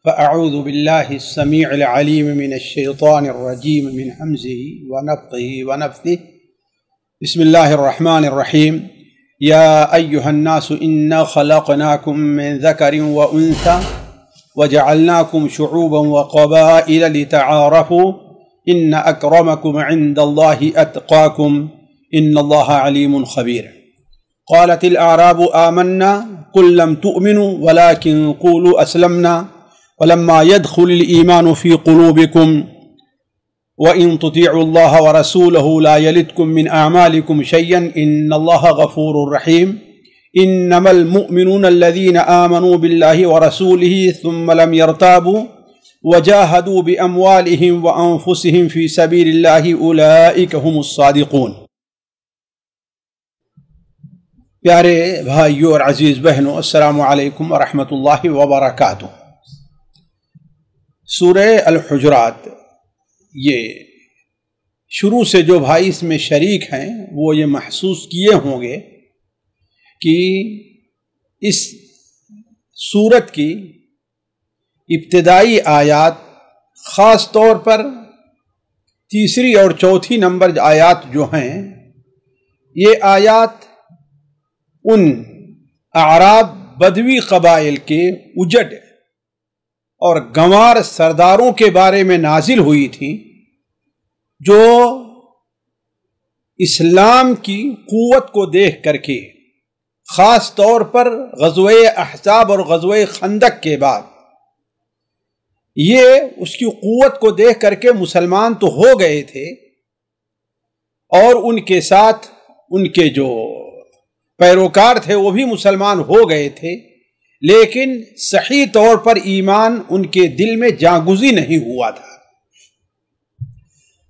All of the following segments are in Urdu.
فأعوذ بالله السميع العليم من الشيطان الرجيم من همزه ونفخه ونفثه. بسم الله الرحمن الرحيم. يا أيها الناس إنا خلقناكم من ذكر وأنثى وجعلناكم شعوبا وقبائل لتعارفوا إن أكرمكم عند الله أتقاكم إن الله عليم خبير. قالت الأعراب آمنا قل لم تؤمنوا ولكن قولوا أسلمنا ولما يدخل الإيمان في قلوبكم وإن تطيعوا الله ورسوله لا يلدكم من أعمالكم شيئا إن الله غفور رحيم. إنما المؤمنون الذين آمنوا بالله ورسوله ثم لم يرتابوا وجاهدوا بأموالهم وأنفسهم في سبيل الله أولئك هم الصادقون. پیارے بھائیو اور عزیز بہنوں، السلام علیکم ورحمۃ اللہ وبرکاتہ۔ سورہ الحجرات، یہ شروع سے جو بھائی اس میں شریک ہیں وہ یہ محسوس کیے ہوں گے کہ اس سورت کی ابتدائی آیات، خاص طور پر تیسری اور چوتھی نمبر آیات جو ہیں، یہ آیات ان اعراب بدوی قبائل کے اجڑ اور گنوار سرداروں کے بارے میں نازل ہوئی تھی، جو اسلام کی قوت کو دیکھ کر کے، خاص طور پر غزوہ احزاب اور غزوہ خندق کے بعد، یہ اس کی قوت کو دیکھ کر کے مسلمان تو ہو گئے تھے، اور ان کے ساتھ ان کے جو پیروکار تھے وہ بھی مسلمان ہو گئے تھے، لیکن صحیح طور پر ایمان ان کے دل میں جاگزی نہیں ہوا تھا۔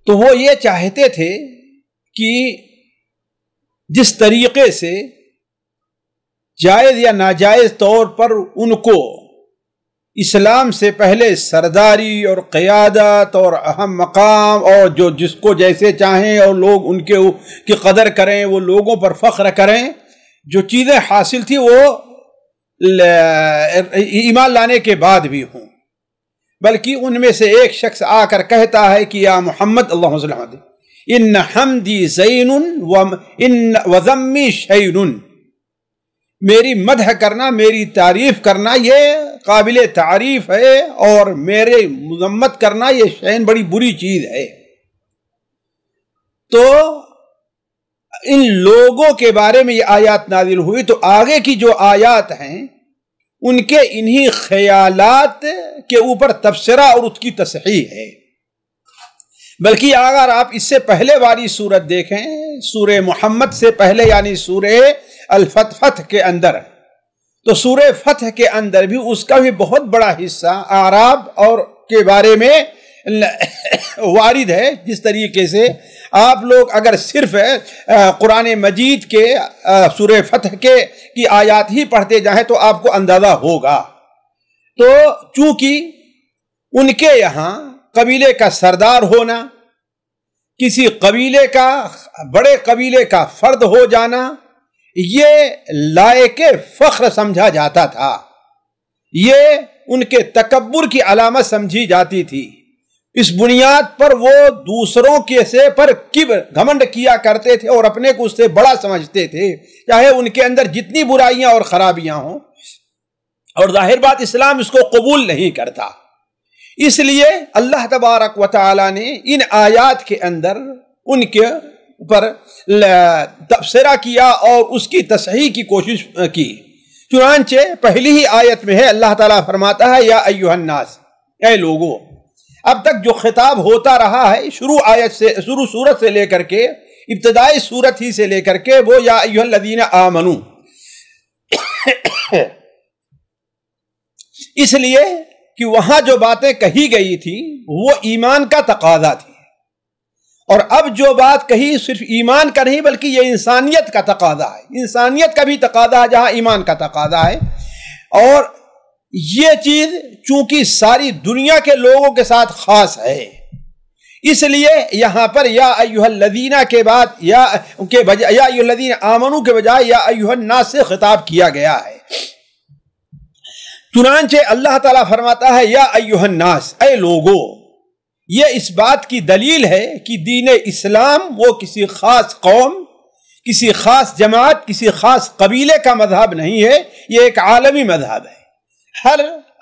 تو وہ یہ چاہتے تھے کہ جس طریقے سے جائز یا ناجائز طور پر ان کو اسلام سے پہلے سرداری اور قیادت اور اہم مقام اور جو جس کو جیسے چاہیں اور لوگ ان کے کی قدر کریں، وہ لوگوں پر فخر کریں، جو چیزیں حاصل تھی وہ ایمان لانے کے بعد بھی ہوں، بلکہ ان میں سے ایک شخص آ کر کہتا ہے کہ یا محمد اللہم صلی اللہ علیہ وسلم ان حمدی زین وذمی شین، میری مدح کرنا، میری تعریف کرنا یہ قابل تعریف ہے، اور میرے مذمت کرنا یہ شین بڑی بری چیز ہے۔ تو ان لوگوں کے بارے میں یہ آیات نازل ہوئی، تو آگے کی جو آیات ہیں ان کے انہی خیالات کے اوپر تبصرہ اور اس کی تصحیح ہے۔ بلکہ اگر آپ اس سے پہلے والی سورت دیکھیں، سورہ محمد سے پہلے یعنی سورہ الفتح کے اندر، تو سورہ فتح کے اندر بھی اس کا بھی بہت بڑا حصہ اعراب اور کے بارے میں وارد ہے۔ جس طریقے سے آپ لوگ اگر صرف قرآن مجید کے سورہ فتح کی آیات ہی پڑھتے جائیں تو آپ کو اندازہ ہوگا۔ تو چونکہ ان کے یہاں قبیلے کا سردار ہونا، کسی قبیلے کا بڑے قبیلے کا فرد ہو جانا، یہ لائق فخر سمجھا جاتا تھا، یہ ان کے تکبر کی علامت سمجھی جاتی تھی۔ اس بنیاد پر وہ دوسروں کے سے پر کبر گھمنڈ کیا کرتے تھے اور اپنے کو اس سے بڑا سمجھتے تھے، چاہے ان کے اندر جتنی برائیاں اور خرابیاں ہوں، اور ظاہر بات اسلام اس کو قبول نہیں کرتا۔ اس لیے اللہ تبارک و تعالی نے ان آیات کے اندر ان کے پر تبصرہ کیا اور اس کی تصحیح کی کوشش کی۔ چنانچہ پہلی ہی آیت میں ہے اللہ تعالیٰ فرماتا ہے یا ایھا الناس، اے لوگو۔ اب تک جو خطاب ہوتا رہا ہے شروع سورت سے لے کر کے، ابتدائی سورت ہی سے لے کر کے، وہ یا ایھا الذین آمنو، اس لیے کہ وہاں جو باتیں کہی گئی تھی وہ ایمان کا تقاضا تھی، اور اب جو بات کہی صرف ایمان کا نہیں بلکہ یہ انسانیت کا تقاضا ہے، انسانیت کا بھی تقاضا ہے جہاں ایمان کا تقاضا ہے۔ اور یہ چیز چونکہ ساری دنیا کے لوگوں کے ساتھ خاص ہے، اس لیے یہاں پر یا ایھا الذین کے بعد یا ایھا الذین آمنو کے بجائے یا ایھا الناس سے خطاب کیا گیا ہے۔ چنانچہ اللہ تعالیٰ فرماتا ہے یا ایھا الناس، اے لوگو، یہ اس بات کی دلیل ہے کہ دین اسلام وہ کسی خاص قوم، کسی خاص جماعت، کسی خاص قبیلے کا مذہب نہیں ہے، یہ ایک عالمی مذہب ہے، ہر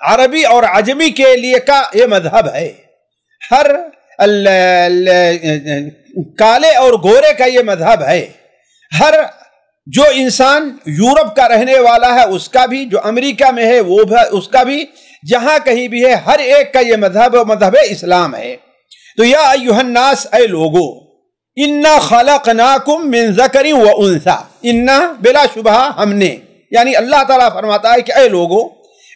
عربی اور عجمی کے لیے کا یہ مذہب ہے، ہر کالے اور گورے کا یہ مذہب ہے، ہر جو انسان یورپ کا رہنے والا ہے اس کا بھی، جو امریکہ میں ہے وہ بھی، اس کا بھی، جہاں کہیں بھی ہے، ہر ایک کا یہ مذہب مذہب اسلام ہے۔ تو یا ایھا الناس، اے لوگو، انا خلقناکم من ذکر و انثی، انا بلا شبہ ہم نے، یعنی اللہ تعالیٰ فرماتا ہے کہ اے لوگو،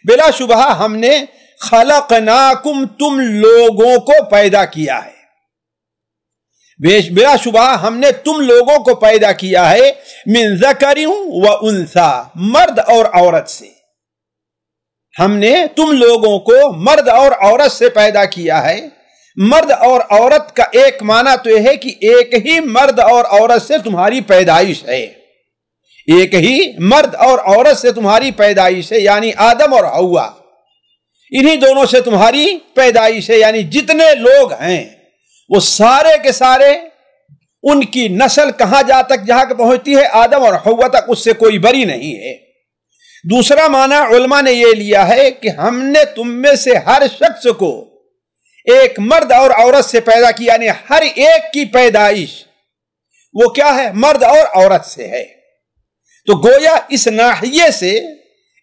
بلا شبہ ہم نے خلقناکم، تم لوگوں کو پیدا کیا ہے، بلا شبہ ہم نے تم لوگوں کو پیدا کیا ہے، من ذکر و انثی، مرد اور عورت سے، ہم نے تم لوگوں کو مرد اور عورت سے پیدا کیا ہے۔ مرد اور عورت کا ایک معنی تو یہ ہے کہ ایک ہی مرد اور عورت سے تمہاری پیدائش ہے، ایک ہی مرد اور عورت سے تمہاری پیدائش ہے، یعنی آدم اور حوا، انہی دونوں سے تمہاری پیدائش ہے، یعنی جتنے لوگ ہیں وہ سارے کے سارے، ان کی نسل کہاں جا تک جہاں پہنچتی ہے، آدم اور حوا تک، اس سے کوئی بری نہیں ہے۔ دوسرا معنی علماء نے یہ لیا ہے کہ ہم نے تم میں سے ہر شخص کو ایک مرد اور عورت سے پیدا کیا، یعنی ہر ایک کی پیدائش وہ کیا ہے، مرد اور عورت سے ہے۔ تو گویا اس ناحیے سے،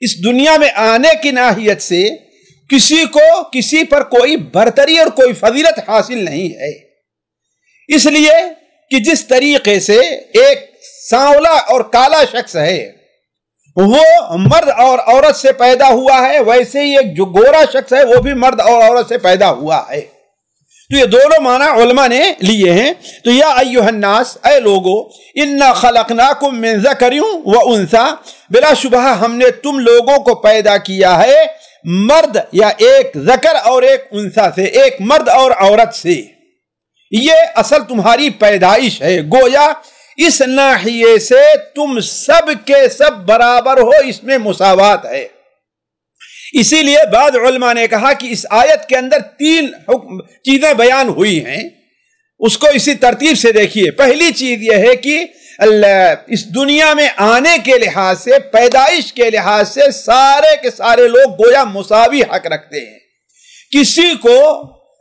اس دنیا میں آنے کی ناحیت سے کسی کو کسی پر کوئی برتری اور کوئی فضیلت حاصل نہیں ہے، اس لیے کہ جس طریقے سے ایک سانولا اور کالا شخص ہے وہ مرد اور عورت سے پیدا ہوا ہے، ویسے ہی ایک جو گورا شخص ہے وہ بھی مرد اور عورت سے پیدا ہوا ہے۔ تو یہ دونوں معنی علماء نے لیے ہیں۔ تو یا ایھا الناس، اے لوگو، انا خلقناکم من ذکر و انثی، بلا شبہ ہم نے تم لوگوں کو پیدا کیا ہے مرد یا ایک ذکر اور ایک انثی سے، ایک مرد اور عورت سے، یہ اصل تمہاری پیدائش ہے۔ گویا اس ناحیے سے تم سب کے سب برابر ہو، اس میں مساوات ہے۔ اسی لیے بعض علماء نے کہا کہ اس آیت کے اندر 3 چیزیں بیان ہوئی ہیں، اس کو اسی ترتیب سے دیکھیے۔ پہلی چیز یہ ہے کہ اس دنیا میں آنے کے لحاظ سے، پیدائش کے لحاظ سے سارے کے سارے لوگ گویا مساوی حق رکھتے ہیں، کسی کو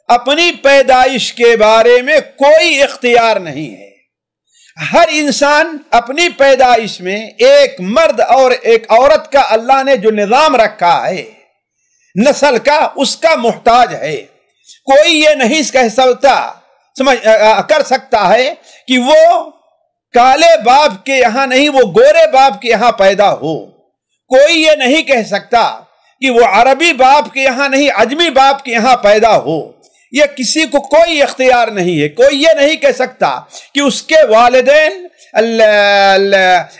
اپنی پیدائش کے بارے میں کوئی اختیار نہیں ہے۔ ہر انسان اپنی پیدائش میں ایک مرد اور ایک عورت کا اللہ نے جو نظام رکھا ہے نسل کا، اس کا محتاج ہے۔ کوئی یہ نہیں کر سکتا ہے کہ وہ کالے باپ کے یہاں نہیں، وہ گورے باپ کے یہاں پیدا ہو۔ کوئی یہ نہیں کہہ سکتا کہ وہ عربی باپ کے یہاں نہیں، عجمی باپ کے یہاں پیدا ہو۔ یہ کسی کو کوئی اختیار نہیں ہے۔ کوئی یہ نہیں کہہ سکتا کہ اس کے والدین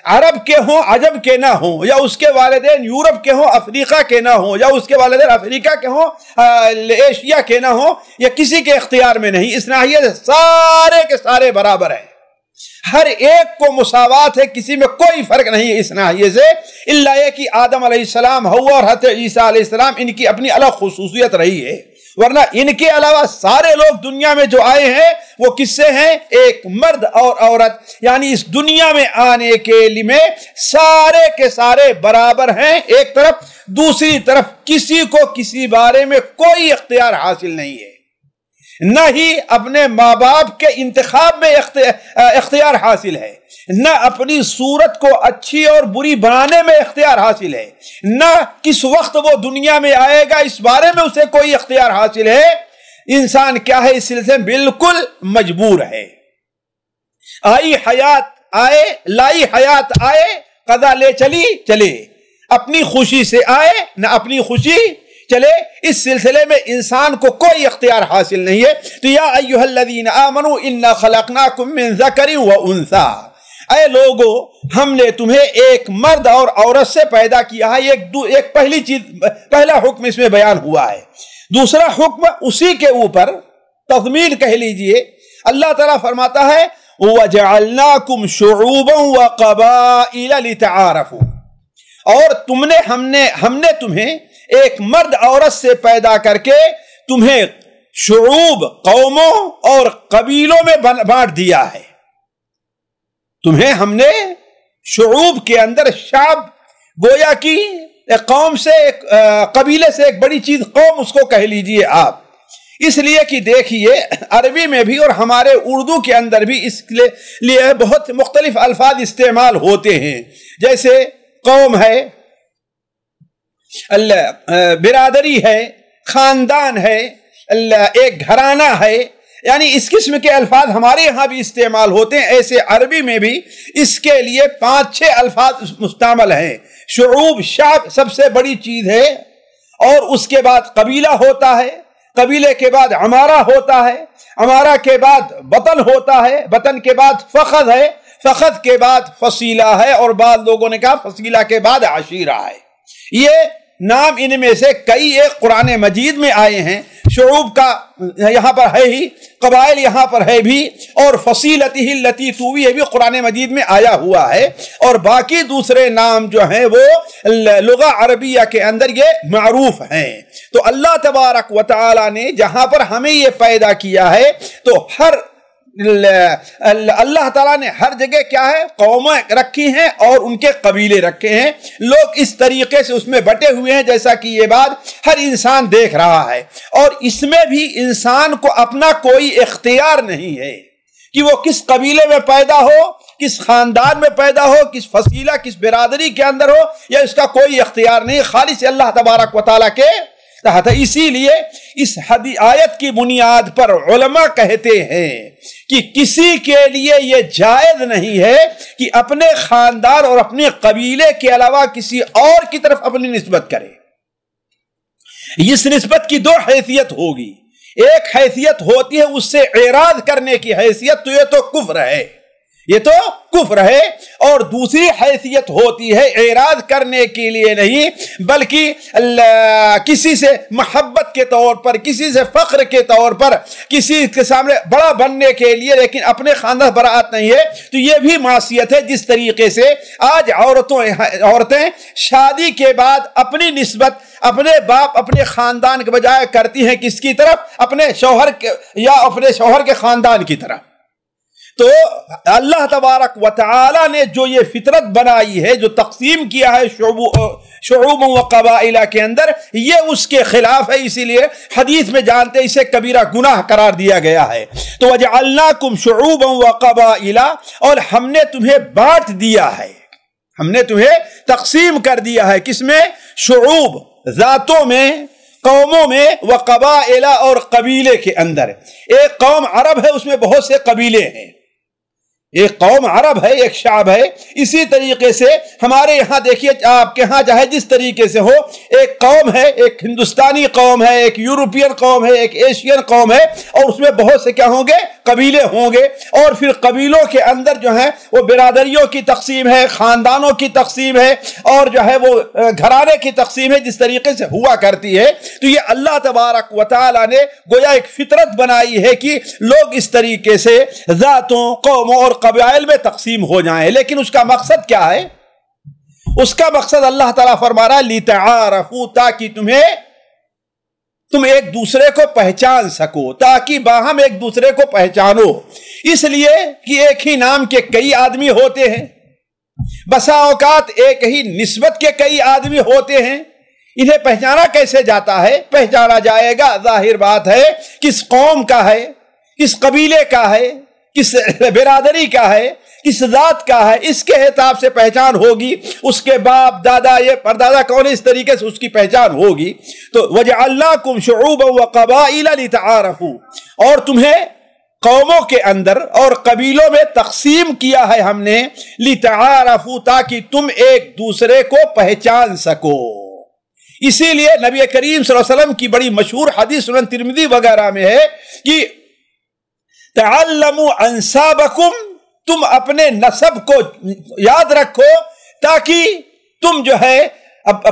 عرب کے ہوں، عجم کے نہ ہوں، یا اس کے والدین یورپ کے ہوں، افریقہ کے نہ ہوں، یا اس کے والدین افریقہ کے ہوں، ایشیا کے نہ ہوں، یا کسی کے اختیار میں نہیں۔ اس ناحیے سے سارے کے سارے برابر ہیں، ہر ایک کو مساوات ہے، کسی میں کوئی فرق نہیں ہے اس ناحیے سے، الا یہ کہ آدم علیہ السلام، حوا اور حضرت عیسیٰ علیہ السلام، ان کی اپنی الگ خصوصیت رہی ہے، ورنہ ان کے علاوہ سارے لوگ دنیا میں جو آئے ہیں وہ کس سے ہیں؟ ایک مرد اور عورت، یعنی اس دنیا میں آنے کے لیے سارے کے سارے برابر ہیں ایک طرف، دوسری طرف کسی کو کسی بارے میں کوئی اختیار حاصل نہیں ہے، نہ ہی اپنے ماں باپ کے انتخاب میں اختیار حاصل ہے، نہ اپنی صورت کو اچھی اور بری بنانے میں اختیار حاصل ہے، نہ کس وقت وہ دنیا میں آئے گا اس بارے میں اسے کوئی اختیار حاصل ہے۔ انسان کیا ہے؟ اس سلسلے میں بالکل مجبور ہے۔ آئی حیات آئے، لائی حیات آئے، قضا لے چلی چلے، اپنی خوشی سے آئے نہ اپنی خوشی چلے، اس سلسلے میں انسان کو کوئی اختیار حاصل نہیں ہے۔ تو یا ایھا الذین آمنوا انا خلقناکم من ذکر و انثی، اے لوگو ہم نے تمہیں ایک مرد اور عورت سے پیدا کیا ہے۔ ایک پہلی چیز، پہلا حکم اس میں بیان ہوا ہے۔ دوسرا حکم اسی کے اوپر تضمین کہہ لیجئے، اللہ تعالیٰ فرماتا ہے وَجَعَلْنَاكُمْ شُعُوبًا وَقَبَائِلَ لِتَعَارَفُوا، اور ہم نے تمہیں ایک مرد عورت سے پیدا کر کے تمہیں شعوب، قوموں اور قبیلوں میں بانٹ دیا ہے. تمہیں ہم نے شعوب کے اندر، شعب گویا کی ایک قوم سے، ایک قبیلے سے ایک بڑی چیز قوم اس کو کہہ لیجئے آپ، اس لیے کہ دیکھیے عربی میں بھی اور ہمارے اردو کے اندر بھی اس لیے بہت مختلف الفاظ استعمال ہوتے ہیں. جیسے قوم ہے، برادری ہے، خاندان ہے، ایک گھرانہ ہے، یعنی اس قسم کے الفاظ ہمارے یہاں بھی استعمال ہوتے ہیں. ایسے عربی میں بھی اس کے لیے 5-6 الفاظ مستعمل ہیں. شعوب، شعب سب سے بڑی چیز ہے، اور اس کے بعد قبیلہ ہوتا ہے، قبیلے کے بعد عمارہ ہوتا ہے، عمارہ کے بعد وطن ہوتا ہے، وطن کے بعد فخذ ہے، فخذ کے بعد فصیلہ ہے، اور بعض لوگوں نے کہا فصیلہ کے بعد عشیرہ ہے. یہ نام ان میں سے کئی ایک قرآن مجید میں آئے ہیں. شعوب کا یہاں پر ہے ہی، قبائل یہاں پر ہے بھی، اور فصیلتہ التی توی یہ بھی قرآن مجید میں آیا ہوا ہے. اور باقی دوسرے نام جو ہیں وہ لغہ عربیہ کے اندر یہ معروف ہیں. تو اللہ تبارک و تعالی نے جہاں پر ہمیں یہ پیدا کیا ہے، تو ہر اللہ تعالیٰ نے ہر جگہ کیا ہے، قومیں رکھی ہیں اور ان کے قبیلے رکھے ہیں. لوگ اس طریقے سے اس میں بٹے ہوئے ہیں جیسا کہ یہ بات ہر انسان دیکھ رہا ہے. اور اس میں بھی انسان کو اپنا کوئی اختیار نہیں ہے کہ وہ کس قبیلے میں پیدا ہو، کس خاندان میں پیدا ہو، کس فصیلہ، کس برادری کے اندر ہو، یا اس کا کوئی اختیار نہیں، خالص اللہ تبارک و تعالیٰ کے تحت. اسی لیے اس آیت کی بنیاد پر علماء کہتے ہیں کہ کسی کے لیے یہ جائز نہیں ہے کہ اپنے خاندان اور اپنے قبیلے کے علاوہ کسی اور کی طرف اپنی نسبت کرے. اس نسبت کی 2 حیثیت ہوگی. ایک حیثیت ہوتی ہے اس سے اعراض کرنے کی حیثیت، تو یہ تو کفر ہے، یہ تو کفر ہے. اور دوسری حیثیت ہوتی ہے اعراض کرنے کے لیے نہیں، بلکہ کسی سے محبت کے طور پر، کسی سے فخر کے طور پر، کسی کے سامنے بڑا بننے کے لیے، لیکن اپنے خاندان برات نہیں ہے. تو یہ بھی معصیت ہے. جس طریقے سے آج عورتیں شادی کے بعد اپنی نسبت اپنے باپ، اپنے خاندان کے بجائے کرتی ہیں کس کی طرف، اپنے شوہر یا اپنے شوہر کے خاندان کی طرف. تو اللہ تبارک و تعالی نے جو یہ فطرت بنائی ہے، جو تقسیم کیا ہے شعوب و قبائل کے اندر، یہ اس کے خلاف ہے. اسی لیے حدیث میں جانتے اسے کبیرہ گناہ قرار دیا گیا ہے. تو وَجَعَلْنَاكُمْ شُعُوبًا وَقَبَائِلًا، اور ہم نے تمہیں بانٹ دیا ہے، ہم نے تمہیں تقسیم کر دیا ہے. کس میں؟ شعوب، ذاتوں میں، قوموں میں، وقبائل اور قبیلے کے اندر. ایک قوم عرب ہے، اس میں بہت سے قبیلے ہیں. ایک قوم عرب ہے، ایک شعب ہے. اسی طریقے سے ہمارے یہاں دیکھیے، آپ کے ہاں چاہے جس طریقے سے ہو، ایک قوم ہے، ایک ہندوستانی قوم ہے، ایک یورپین قوم ہے، ایک ایشین قوم ہے، اور اس میں بہت سے کیا ہوں گے؟ قبیلے ہوں گے. اور پھر قبیلوں کے اندر جو ہے وہ برادریوں کی تقسیم ہے، خاندانوں کی تقسیم ہے، اور جو ہے وہ گھرانے کی تقسیم ہے، جس طریقے سے ہوا کرتی ہے. تو یہ اللہ تبارک و تعالی نے گویا ایک فطرت بنائی ہے کہ لوگ اس طریقے سے ذاتوں، قوموں اور قبائل میں تقسیم ہو جائیں. لیکن اس کا مقصد کیا ہے؟ اس کا مقصد اللہ تعالیٰ فرما رہا ہے لِتَعَارَفُوا، تاکہ تم ایک دوسرے کو پہچان سکو، تاکہ باہم ایک دوسرے کو پہچانو. اس لیے کہ ایک ہی نام کے کئی آدمی ہوتے ہیں، بسا اوقات ایک ہی نسبت کے کئی آدمی ہوتے ہیں. انہیں پہچانا کیسے جاتا ہے؟ پہچانا جائے گا، ظاہر بات ہے، کس قوم کا ہے، کس قبیلے کا ہے، کس برادری کا ہے، کس ذات کا ہے، اس کے حساب سے پہچان ہوگی. اس کے باپ، دادا، یہ پردادا کون ہے، اس طریقے سے اس کی پہچان ہوگی. تو وَجَعَلْنَاكُمْ شُعُوبًا وَقَبَائِلَ لِتَعَارَفُوا، اور تمہیں قوموں کے اندر اور قبیلوں میں تقسیم کیا ہے ہم نے، لِتَعَارَفُوا، تاکہ تم ایک دوسرے کو پہچان سکو. اسی لیے نبی کریم صلی اللہ علیہ وسلم کی بڑی مشہور حدیث سنن ترمذی وغیرہ میں ہے کہ تعلموا انسابکم، تم اپنے نسب کو یاد رکھو تاکہ تم جو ہے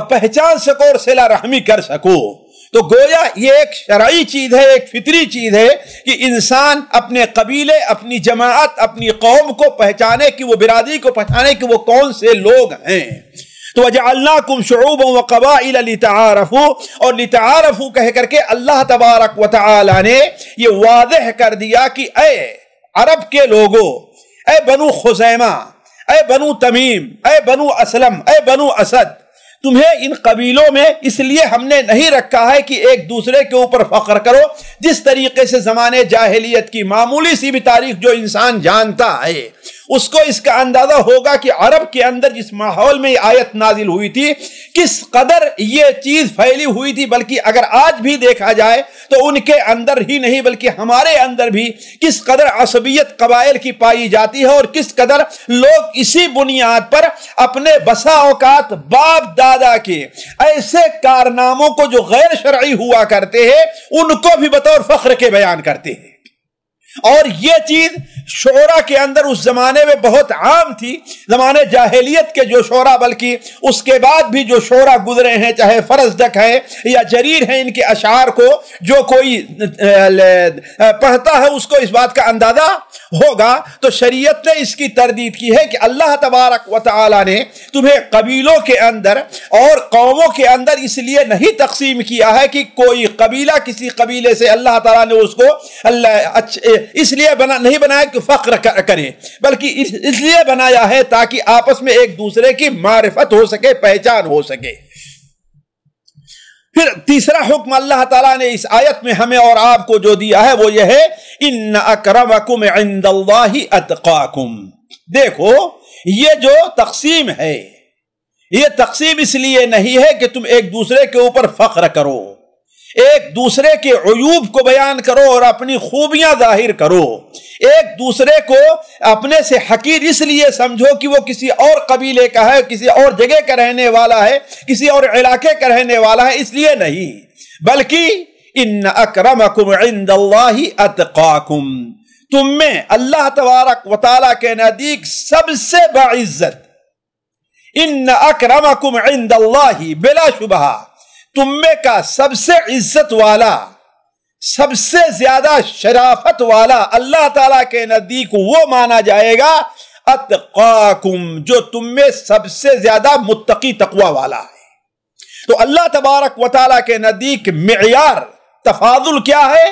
پہچان سکو اور صلہ رحمی کر سکو. تو گویا یہ ایک شرعی چیز ہے، ایک فطری چیز ہے کہ انسان اپنے قبیلے، اپنی جماعت، اپنی قوم کو پہچانے، کہ وہ برادری کو پہچانے کہ وہ کون سے لوگ ہیں. تو وَجَعَلْنَاكُمْ شُعُوبًا وَقَبَائِلَ لِتَعَارَفُوا، اور لِتَعَارَفُوا کہہ کر کے اللہ تبارک و تعالی نے یہ واضح کر دیا کہ اے عرب کے لوگوں، اے بنو خزیمہ، اے بنو تمیم، اے بنو اسلم، اے بنو اسد، تمہیں ان قبیلوں میں اس لیے ہم نے نہیں رکھا ہے کہ ایک دوسرے کے اوپر فخر کرو۔ جس طریقے سے زمانے جاہلیت کی معمولی سی بھی تاریخ جو انسان جانتا ہے اس کو اس کا اندازہ ہوگا کہ عرب کے اندر جس ماحول میں یہ آیت نازل ہوئی تھی کس قدر یہ چیز پھیلی ہوئی تھی، بلکہ اگر آج بھی دیکھا جائے تو ان کے اندر ہی نہیں بلکہ ہمارے اندر بھی کس قدر عصبیت قبائل کی پائی جاتی ہے، اور کس قدر لوگ اسی بنیاد پر اپنے بسا اوقات باپ دادا کے ایسے کارناموں کو جو غیر شرعی ہوا کرتے ہیں ان کو بھی بطور فخر کے بیان کرتے ہیں۔ اور یہ چیز شعرا کے اندر اس زمانے میں بہت عام تھی، زمانے جاہلیت کے جو شعرا، بلکہ اس کے بعد بھی جو شعرا گزرے ہیں، چاہے فرزدق ہے یا جریر ہیں، ان کے اشعار کو جو کوئی پڑھتا ہے اس کو اس بات کا اندازہ ہوگا۔ تو شریعت نے اس کی تردید کی ہے کہ اللہ تبارک و تعالی نے تمہیں قبیلوں کے اندر اور قوموں کے اندر اس لیے نہیں تقسیم کیا ہے کہ کوئی قبیلہ کسی قبیلے سے اللہ تعالیٰ نے اس کو اس لیے نہیں بنایا کہ فخر کرے، بلکہ اس لیے بنایا ہے تاکہ آپس میں ایک دوسرے کی معرفت ہو سکے، پہچان ہو سکے۔ پھر تیسرا حکم اللہ تعالیٰ نے اس آیت میں ہمیں اور آپ کو جو دیا ہے وہ یہ ہے ان اکرمکم عند اللہ اتقاکم۔ دیکھو یہ جو تقسیم ہے یہ تقسیم اس لیے نہیں ہے کہ تم ایک دوسرے کے اوپر فخر کرو، ایک دوسرے کے عیوب کو بیان کرو اور اپنی خوبیاں ظاہر کرو، ایک دوسرے کو اپنے سے حقیر اس لیے سمجھو کہ وہ کسی اور قبیلے کا ہے، کسی اور جگہ کا رہنے والا ہے، کسی اور علاقے کا رہنے والا ہے، اس لیے نہیں، بلکہ ان اکرمکم عند اللہ اتقاکم، تم میں اللہ تبارک و تعالیٰ کے نزدیک سب سے باعزت، ان اکرمکم عند اللہ، بلا شبہ تم میں کا سب سے عزت والا، سب سے زیادہ شرافت والا اللہ تعالیٰ کے نزدیک وہ مانا جائے گا اتقاکم، جو تم میں سب سے زیادہ متقی تقوی والا ہے۔ تو اللہ تبارک و تعالیٰ کے نزدیک معیار تفاضل کیا ہے؟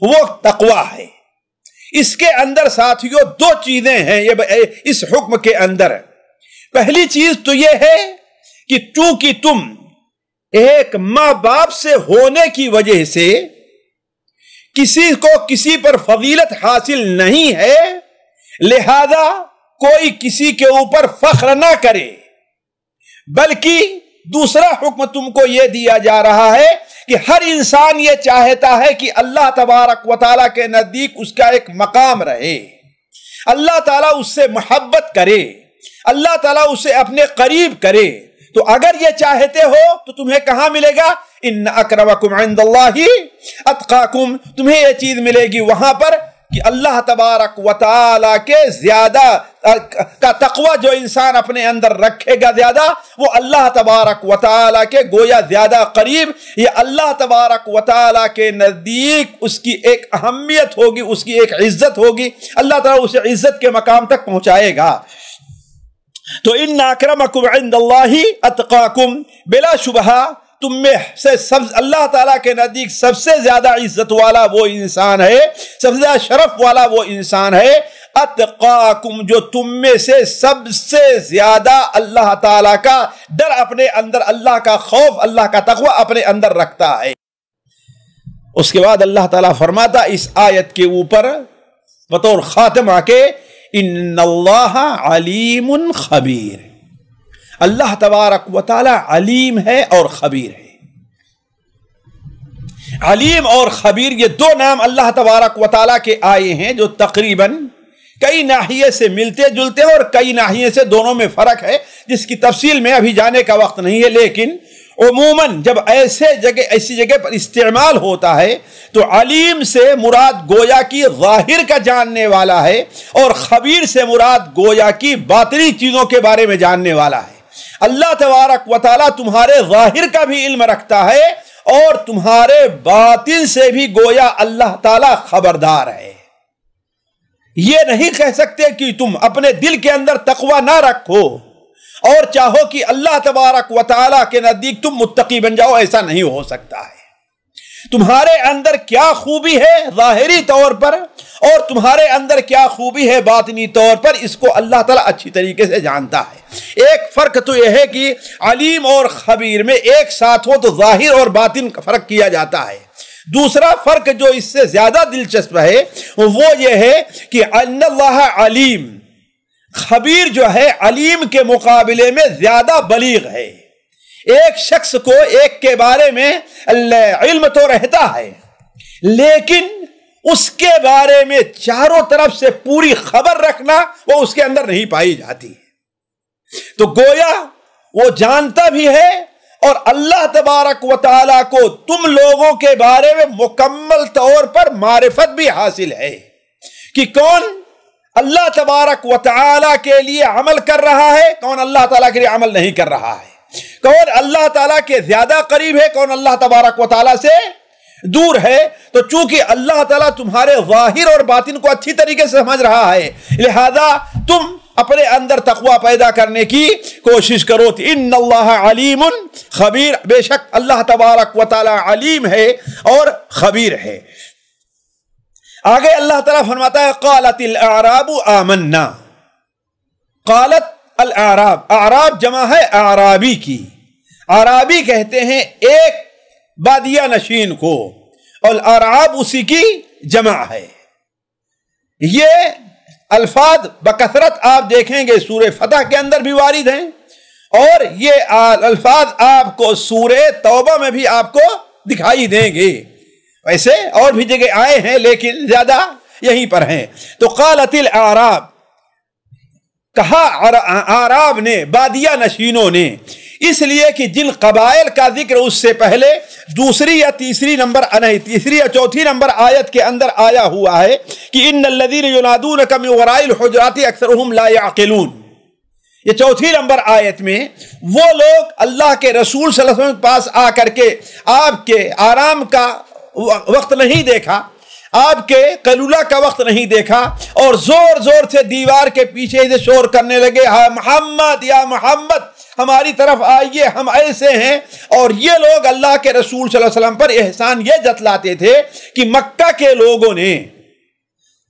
وہ تقوی ہے۔ اس کے اندر ساتھیوں دو چیزیں ہیں اس حکم کے اندر۔ پہلی چیز تو یہ ہے کہ چونکہ تم ایک ماں باپ سے ہونے کی وجہ سے کسی کو کسی پر فضیلت حاصل نہیں ہے، لہذا کوئی کسی کے اوپر فخر نہ کرے، بلکہ دوسرا حکم تم کو یہ دیا جا رہا ہے کہ ہر انسان یہ چاہتا ہے کہ اللہ تبارک و تعالیٰ کے نزدیک اس کا ایک مقام رہے، اللہ تعالیٰ اس سے محبت کرے، اللہ تعالیٰ اسے اپنے قریب کرے۔ تو اگر یہ چاہتے ہو تو تمہیں کہاں ملے گا؟ ان اکرمکم عند اللہ اتقاکم، تمہیں یہ چیز ملے گی وہاں پر کہ اللہ تبارک و تعالی کے زیادہ کا تقوی جو انسان اپنے اندر رکھے گا زیادہ، وہ اللہ تبارک و تعالی کے گویا زیادہ قریب، یہ اللہ تبارک و تعالی کے نزدیک اس کی ایک اہمیت ہوگی، اس کی ایک عزت ہوگی، اللہ تعالیٰ اسے عزت کے مقام تک پہنچائے گا۔ تو ان اکرمکم عند اللہ اتقاکم، بلا شبہ تم میں سے اللہ تعالیٰ کے نزدیک سب سے زیادہ عزت والا وہ انسان ہے، سب سے زیادہ شرف والا وہ انسان ہے اتقاکم، جو تم میں سے سب سے زیادہ اللہ تعالیٰ کا ڈر اپنے اندر، اللہ کا خوف، اللہ کا تقوی اپنے اندر رکھتا ہے۔ اس کے بعد اللہ تعالیٰ فرماتا اس آیت کے اوپر بطور خاتمہ کے ان اللہ علیم خبیر، اللہ تبارک و تعالی علیم ہے اور خبیر ہے۔ علیم اور خبیر یہ دو نام اللہ تبارک و تعالی کے آئے ہیں جو تقریباً کئی ناحیے سے ملتے جلتے ہیں اور کئی ناحیے سے دونوں میں فرق ہے، جس کی تفصیل میں ابھی جانے کا وقت نہیں ہے، لیکن عموماً جب ایسی جگہ پر استعمال ہوتا ہے تو علیم سے مراد گویا کی ظاہر کا جاننے والا ہے اور خبیر سے مراد گویا کی باطنی چیزوں کے بارے میں جاننے والا ہے۔ اللہ تبارک و تعالیٰ تمہارے ظاہر کا بھی علم رکھتا ہے اور تمہارے باطن سے بھی گویا اللہ تعالیٰ خبردار ہے۔ یہ نہیں کہہ سکتے کہ تم اپنے دل کے اندر تقوی نہ رکھو، اور چاہو کہ اللہ تبارک و تعالیٰ کے نزدیک تم متقی بن جاؤ، ایسا نہیں ہو سکتا ہے۔ تمہارے اندر کیا خوبی ہے ظاہری طور پر اور تمہارے اندر کیا خوبی ہے باطنی طور پر، اس کو اللہ تعالیٰ اچھی طریقے سے جانتا ہے۔ ایک فرق تو یہ ہے کہ علیم اور خبیر میں ایک ساتھ ہو تو ظاہر اور باطن کا فرق کیا جاتا ہے۔ دوسرا فرق جو اس سے زیادہ دلچسپ ہے وہ یہ ہے کہ ان اللہ علیم، خبیر جو ہے علیم کے مقابلے میں زیادہ بلیغ ہے۔ ایک شخص کو ایک کے بارے میں علم تو رہتا ہے، لیکن اس کے بارے میں چاروں طرف سے پوری خبر رکھنا وہ اس کے اندر نہیں پائی جاتی۔ تو گویا وہ جانتا بھی ہے اور اللہ تبارک و تعالیٰ کو تم لوگوں کے بارے میں مکمل طور پر معرفت بھی حاصل ہے کہ کون اللہ تبارک و تعالیٰ کے لیے عمل کر رہا ہے، کون اللہ تعالیٰ کے لیے عمل نہیں کر رہا ہے، کون اللہ تعالیٰ کے زیادہ قریب ہے، کون اللہ تبارک و تعالیٰ سے دور ہے۔ تو چونکہ اللہ تعالیٰ تمہارے ظاہر اور باطن کو اچھی طریقے سے سمجھ رہا ہے، لہذا تم اپنے اندر تقوی پیدا کرنے کی کوشش کرو۔ ان اللہ علیم خبیر، بے شک اللہ تبارک و تعالیٰ علیم ہے اور خبیر ہے۔ آگے اللہ تعالیٰ فرماتا ہے قالت الاعراب آمنا، قالت الاعراب، اعراب جمع ہے اعرابی کی۔ اعرابی کہتے ہیں ایک بادیہ نشین کو، اور الاعراب اسی کی جمع ہے۔ یہ الفاظ بکثرت آپ دیکھیں گے سورہ فتح کے اندر بھی وارد ہیں، اور یہ الفاظ آپ کو سورہ توبہ میں بھی آپ کو دکھائی دیں گے۔ ویسے اور بھی جگہ آئے ہیں لیکن زیادہ یہیں پر ہیں۔ تو قالت الاعراب، کہا اعراب نے، بادیہ نشینوں نے، اس لیے کہ جن قبائل کا ذکر اس سے پہلے دوسری یا تیسری نمبر نہیں، تیسری یا چوتھی نمبر آیت کے اندر آیا ہوا ہے کہ ان الذین ینادونک من وراء الحجرات اکثرهم لا يعقلون۔ یہ چوتھی نمبر آیت میں وہ لوگ اللہ کے رسول صلی اللہ علیہ وسلم کے پاس آ کر کے آپ کے آرام کا وقت نہیں دیکھا، آپ کے قیلولہ کا وقت نہیں دیکھا، اور زور زور سے دیوار کے پیچھے سے شور کرنے لگے، ہاں محمد یا محمد ہماری طرف آئیے، ہم ایسے ہیں۔ اور یہ لوگ اللہ کے رسول صلی اللہ علیہ وسلم پر احسان یہ جتلاتے تھے کہ مکہ کے لوگوں نے،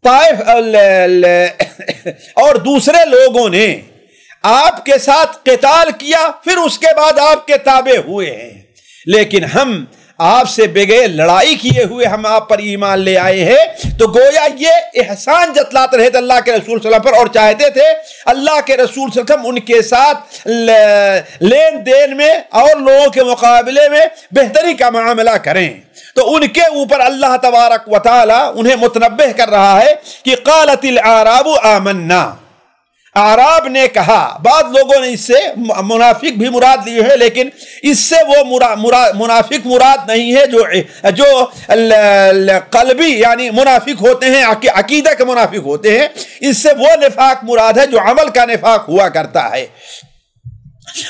طائف اور دوسرے لوگوں نے آپ کے ساتھ قتال کیا، پھر اس کے بعد آپ کے تابع ہوئے ہیں، لیکن ہم آپ سے بغیر لڑائی کیے ہوئے ہم آپ پر ایمان لے آئے ہیں۔ تو گویا یہ احسان جتلاتے رہے تھے اللہ کے رسول صلی اللہ علیہ وسلم پر، اور چاہتے تھے اللہ کے رسول صلی اللہ علیہ وسلم ان کے ساتھ لین دین میں اور لوگوں کے مقابلے میں بہتری کا معاملہ کریں۔ تو ان کے اوپر اللہ تبارک و تعالی انہیں متنبہ کر رہا ہے کہ قالت الاعراب آمنا، اعراب نے کہا۔ بعض لوگوں نے اس سے منافق بھی مراد لی ہے، لیکن اس سے وہ منافق مراد نہیں ہے جو قلبی یعنی منافق ہوتے ہیں، عقیدہ کے منافق ہوتے ہیں۔ اس سے وہ نفاق مراد ہے جو عمل کا نفاق ہوا کرتا ہے۔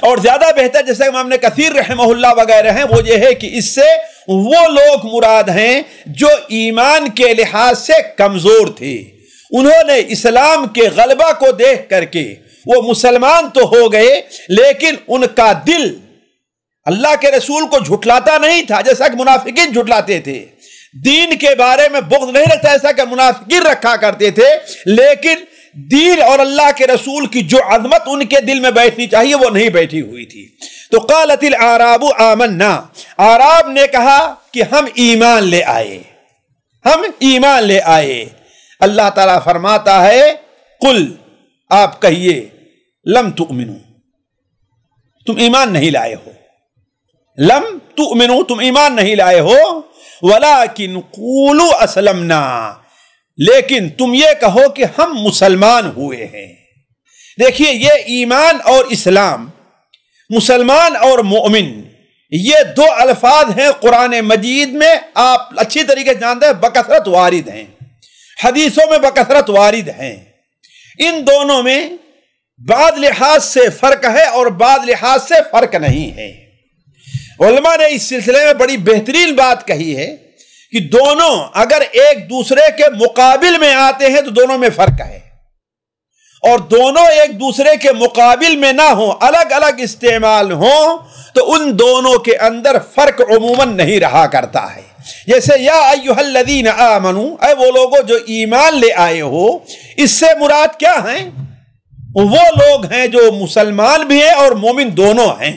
اور زیادہ بہتر جیسے امام ابن کثیر رحمہ اللہ وغیرہ ہیں، وہ یہ ہے کہ اس سے وہ لوگ مراد ہیں جو ایمان کے لحاظ سے کمزور تھے، انہوں نے اسلام کے غلبہ کو دیکھ کر کے وہ مسلمان تو ہو گئے، لیکن ان کا دل اللہ کے رسول کو جھٹلاتا نہیں تھا جیسا کہ منافقین جھٹلاتے تھے، دین کے بارے میں بغض نہیں رکھتا ایسا کہ منافقین رکھا کرتے تھے، لیکن دین اور اللہ کے رسول کی جو عظمت ان کے دل میں بیٹھنی چاہیے وہ نہیں بیٹھی ہوئی تھی۔ تو قالت الاعراب آمنا، اعراب نے کہا کہ ہم ایمان لے آئے، ہم ایمان لے آئے۔ اللہ تعالیٰ فرماتا ہے قل، آپ کہیے لم تؤمنو، تم ایمان نہیں لائے ہو، لم تؤمنو، تم ایمان نہیں لائے ہو، ولیکن قولوا اسلمنا، لیکن تم یہ کہو کہ ہم مسلمان ہوئے ہیں۔ دیکھیے یہ ایمان اور اسلام، مسلمان اور مومن، یہ دو الفاظ ہیں قرآن مجید میں، آپ اچھی طریقے سے جانتے ہیں، بکثرت وارد ہیں، حدیثوں میں بکثرت وارد ہیں۔ ان دونوں میں بعض لحاظ سے فرق ہے اور بعض لحاظ سے فرق نہیں ہے۔ علماء نے اس سلسلے میں بڑی بہترین بات کہی ہے کہ دونوں اگر ایک دوسرے کے مقابل میں آتے ہیں تو دونوں میں فرق ہے، اور دونوں ایک دوسرے کے مقابل میں نہ ہوں، الگ الگ استعمال ہوں، تو ان دونوں کے اندر فرق عموماً نہیں رہا کرتا ہے۔ جیسے یا ایھا الذین آمنو، اے وہ لوگوں جو ایمان لے آئے ہو، اس سے مراد کیا ہیں؟ وہ لوگ ہیں جو مسلمان بھی ہیں اور مومن دونوں ہیں۔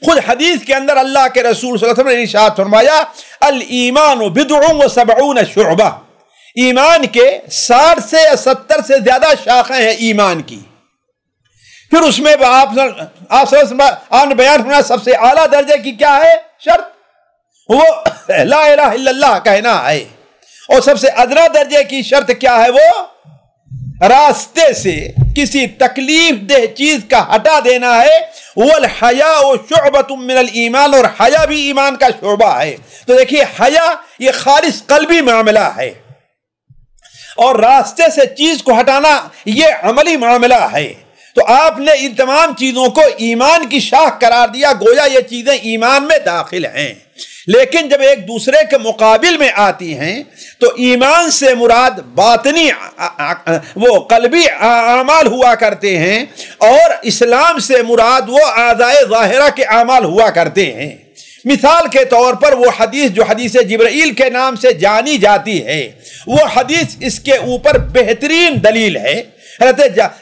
خود حدیث کے اندر اللہ کے رسول صلی اللہ علیہ وسلم نے ارشاد فرمایا الایمان بضع و سبعون شعبہ، ایمان کے 60 سے 70 سے زیادہ شاخیں ہیں ایمان کی۔ پھر اس میں آپ نے بیان فرمایا سب سے اعلیٰ درجے کی کیا ہے شرط؟ وہ لا الہ الا اللہ کہنا ہے۔ اور سب سے ادنا درجے کی شرط کیا ہے؟ وہ راستے سے کسی تکلیف دہ چیز کا ہٹا دینا ہے۔ والحیاء شعبۃ من الایمان، اور حیا بھی ایمان کا شعبہ ہے۔ تو دیکھیے حیا یہ خالص قلبی معاملہ ہے، اور راستے سے چیز کو ہٹانا یہ عملی معاملہ ہے۔ تو آپ نے ان تمام چیزوں کو ایمان کی شاخ قرار دیا، گویا یہ چیزیں ایمان میں داخل ہیں۔ لیکن جب ایک دوسرے کے مقابل میں آتی ہیں تو ایمان سے مراد باطنی وہ قلبی اعمال ہوا کرتے ہیں، اور اسلام سے مراد وہ اعضائے ظاہرہ کے اعمال ہوا کرتے ہیں۔ مثال کے طور پر وہ حدیث جو حدیث جبرائیل کے نام سے جانی جاتی ہے، وہ حدیث اس کے اوپر بہترین دلیل ہے۔ حضرت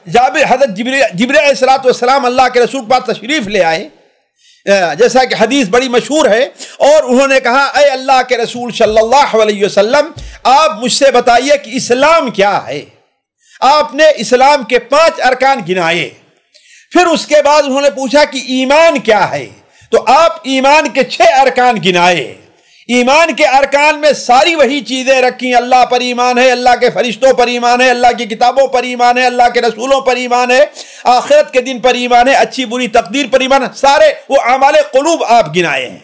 جبرائیل علیہ السلام اللہ کے رسول پاک تشریف لے آئے، جیسا کہ حدیث بڑی مشہور ہے، اور انہوں نے کہا اے اللہ کے رسول صلی اللہ علیہ وسلم، آپ مجھ سے بتائیے کہ اسلام کیا ہے۔ آپ نے اسلام کے 5 ارکان گنائے۔ پھر اس کے بعد انہوں نے پوچھا کہ ایمان کیا ہے، تو آپ ایمان کے 6 ارکان گنائے۔ ایمان کے ارکان میں ساری وہی چیزیں رکھی، اللہ پر ایمان ہے، اللہ کے فرشتوں پر ایمان ہے، اللہ کی کتابوں پر ایمان ہے، اللہ کے رسولوں پر ایمان ہے، آخرت کے دن پر ایمان ہے، اچھی بری تقدیر پر ایمان ہے، سارے وہ اعمال قلوب آپ گنائے ہیں۔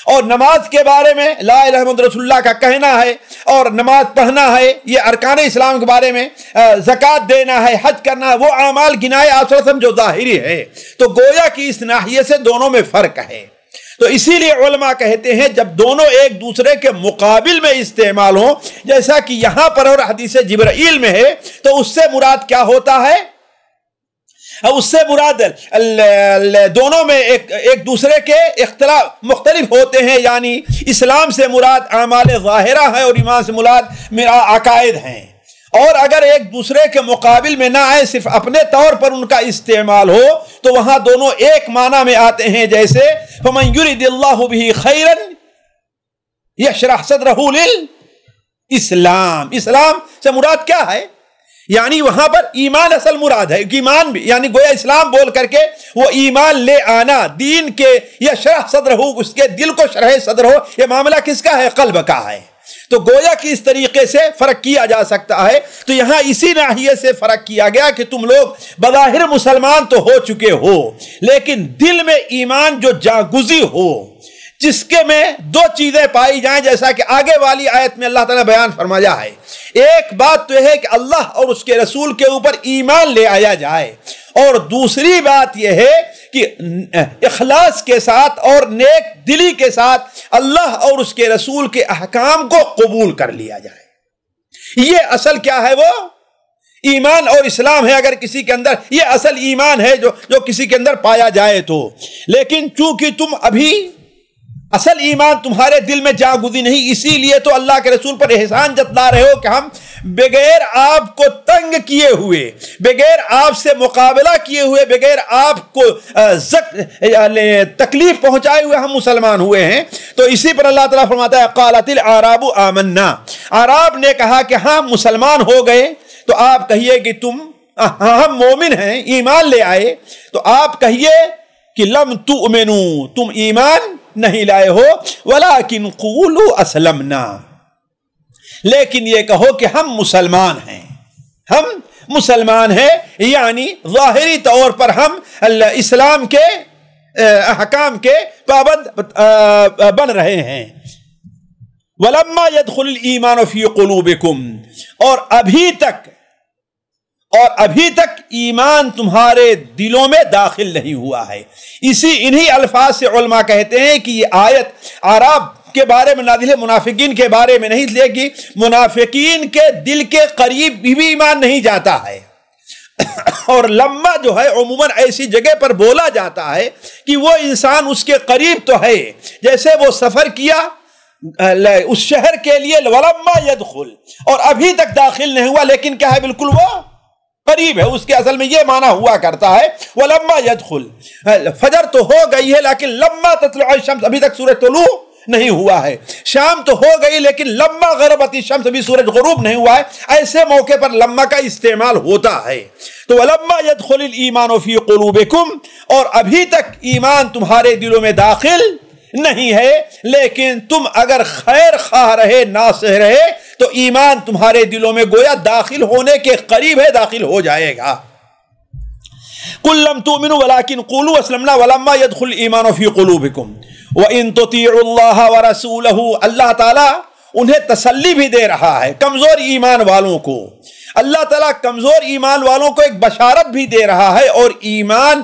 اور نماز کے بارے میں لا الہ الا محمد رسول اللہ کا کہنا ہے، اور نماز پڑھنا ہے، یہ ارکان اسلام کے بارے میں، زکوٰۃ دینا ہے، حج کرنا ہے، وہ اعمال گنائے آپ صلی اللہ علیہ وسلم جو ظاہری ہے۔ تو گویا کہ اس ناحیے سے دونوں میں فرق ہے۔ تو اسی لیے علماء کہتے ہیں جب دونوں ایک دوسرے کے مقابل میں استعمال ہوں، جیسا کہ یہاں پر اور حدیث جبرائیل میں ہے، تو اس سے مراد کیا ہوتا ہے؟ اس سے مراد دونوں میں ایک دوسرے کے اختلاف مختلف ہوتے ہیں، یعنی اسلام سے مراد اعمال ظاہرہ ہے اور ایمان سے مراد عقائد ہیں۔ اور اگر ایک دوسرے کے مقابل میں نہ آئے، صرف اپنے طور پر ان کا استعمال ہو، تو وہاں دونوں ایک معنی میں آتے ہیں، جیسے فَمَن يُرِدِ اللَّهُ بِهِ خَيْرًا يَشْرَحْ صَدْرَهُ لِلْإِسْلَامِ۔ اسلام سے مراد کیا ہے؟ یعنی وہاں پر ایمان اصل مراد ہے، ایمان بھی یعنی گویا اسلام بول کر کے وہ ایمان لے آنا، دین کے یشرح صدرہ، اس کے دل کو شرح صدر ہو، یہ معاملہ کس کا ہے؟ قلب کا ہے۔ تو گویا کہ اس طریقے سے فرق کیا جا سکتا ہے۔ تو یہاں اسی ناحیے سے فرق کیا گیا کہ تم لوگ بظاہر مسلمان تو ہو چکے ہو، لیکن دل میں ایمان جو جاگزی ہو، جس کے میں 2 چیزیں پائی جائیں، جیسا کہ آگے والی آیت میں اللہ تعالیٰ بیان فرمایا ہے۔ ایک بات تو ہے کہ اللہ اور اس کے رسول کے اوپر ایمان لے آیا جائے، اور دوسری بات یہ ہے کہ اخلاص کے ساتھ اور نیک دلی کے ساتھ اللہ اور اس کے رسول کے احکام کو قبول کر لیا جائے۔ یہ اصل کیا ہے؟ وہ ایمان اور اسلام ہے۔ اگر کسی کے اندر یہ اصل ایمان ہے جو کسی کے اندر پایا جائے تو، لیکن چونکہ تم ابھی اصل ایمان تمہارے دل میں جا گزی نہیں، اسی لیے تو اللہ کے رسول پر احسان جتلا رہے ہو کہ ہم بغیر آپ کو تنگ کیے ہوئے، بغیر آپ سے مقابلہ کیے ہوئے، بغیر آپ کو تکلیف پہنچائے ہوئے ہم مسلمان ہوئے ہیں۔ تو اسی پر اللہ تعالیٰ فرماتا ہے قالت الاعراب آمنا، اعراب نے کہا کہ ہم مسلمان ہو گئے۔ تو آپ کہیے کہ ہم مومن ہیں، ایمان لے آئے، تو آپ کہیے کہ لم تؤمنوا، تم ایمان نہیں لائے ہو، ولیکن قولوا اسلمنا، لیکن یہ کہو کہ ہم مسلمان ہیں، ہم مسلمان ہیں، یعنی ظاہری طور پر ہم اسلام کے احکام کے پابند بن رہے ہیں۔ ولما يدخل الایمان فی قلوبکم، اور ابھی تک ایمان تمہارے دلوں میں داخل نہیں ہوا ہے۔ انہی الفاظ سے علماء کہتے ہیں کہ یہ آیت اعراب کے بارے میں نازل ہے، منافقین کے بارے میں نہیں، اس لیے کہ منافقین کے دل کے قریب بھی ایمان نہیں جاتا ہے۔ اور لما جو ہے عموماً ایسی جگہ پر بولا جاتا ہے کہ وہ انسان اس کے قریب تو ہے، جیسے وہ سفر کیا اس شہر کے لیے ولما يدخل، اور ابھی تک داخل نہیں ہوا لیکن کیا ہے بالکل وہ قریب ہے، اس کے اصل میں یہ معنی ہوا کرتا ہے ولما يدخل، فجر تو ہو گئی ہے لیکن لما تطلع الشمس، ابھی تک سورج طلوع نہیں ہوا ہے، شام تو ہو گئی لیکن لما غربت الشمس، ابھی سورج غروب نہیں ہوا ہے، ایسے موقع پر لما کا استعمال ہوتا ہے۔ تو ولما يدخل الایمان فی قلوبکم، اور ابھی تک ایمان تمہارے دلوں میں داخل نہیں ہے، لیکن تم اگر خیر خواہ رہے، ناصح رہے، تو ایمان تمہارے دلوں میں گویا داخل ہونے کے قریب ہے، داخل ہو جائے گا۔ قل لم تؤمنوا ولكن قولوا اسلمنا ولما يدخل الايمان في قلوبكم وان تطيعوا الله ورسوله، اللہ تعالیٰ انہیں تسلی بھی دے رہا ہے کمزور ایمان والوں کو، اللہ تعالیٰ کمزور ایمان والوں کو ایک بشارت بھی دے رہا ہے اور ایمان